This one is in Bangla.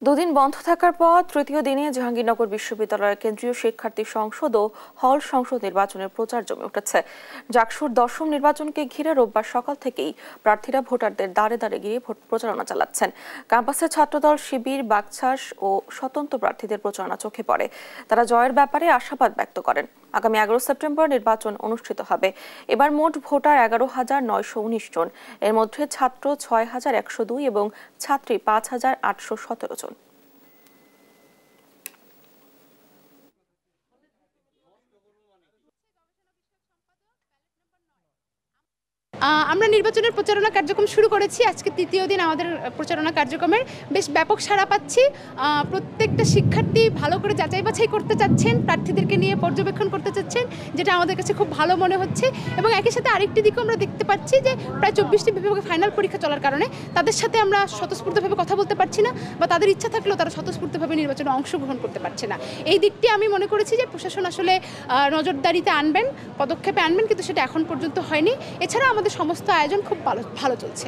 দুদিন বন্ধ থাকার পর তৃতীয় দিনে জাহাঙ্গীরনগর বিশ্ববিদ্যালয়ের কেন্দ্রীয় শিক্ষার্থী সংসদ ও হল সংসদ নির্বাচনের প্রচার জমে উঠেছে। জাকসুর দশম নির্বাচনকে ঘিরে রোববার সকাল থেকেই প্রার্থীরা ভোটারদের দাঁড়ে দাঁড়ে গিয়ে ভোট প্রচারণা চালাচ্ছেন। ক্যাম্পাসে ছাত্রদল, শিবির, বাকছাস ও স্বতন্ত্র প্রার্থীদের প্রচারণা চোখে পড়ে। তারা জয়ের ব্যাপারে আশাবাদ ব্যক্ত করেন। আগামী 11 সেপ্টেম্বর নির্বাচন অনুষ্ঠিত হবে। এবার মোট ভোটার 11,919 জন। এর মধ্যে ছাত্র 6,102 এবং ছাত্রী 5,817 জন। আমরা নির্বাচনের প্রচারণা কার্যক্রম শুরু করেছি। আজকে তৃতীয় দিন আমাদের প্রচারণা কার্যক্রমের বেশ ব্যাপক সাড়া পাচ্ছি। প্রত্যেকটা শিক্ষার্থী ভালো করে যাচাই বাছাই করতে চাচ্ছেন, প্রার্থীদেরকে নিয়ে পর্যবেক্ষণ করতে চাচ্ছেন, যেটা আমাদের কাছে খুব ভালো মনে হচ্ছে। এবং একই সাথে আরেকটি দিকও আমরা দেখতে পাচ্ছি যে প্রায় 24টি বিভাগে ফাইনাল পরীক্ষা চলার কারণে তাদের সাথে আমরা স্বতঃস্ফূর্তভাবে কথা বলতে পারছি না, বা তাদের ইচ্ছা থাকলেও তারা স্বতঃস্ফূর্তভাবে নির্বাচনে অংশগ্রহণ করতে পারছে না। এই দিকটি আমি মনে করেছি যে প্রশাসন আসলে নজরদারিতে আনবেন, পদক্ষেপে আনবেন, কিন্তু সেটা এখন পর্যন্ত হয়নি। এছাড়া আমাদের সমস্ত আয়োজন খুব ভালো চলছে।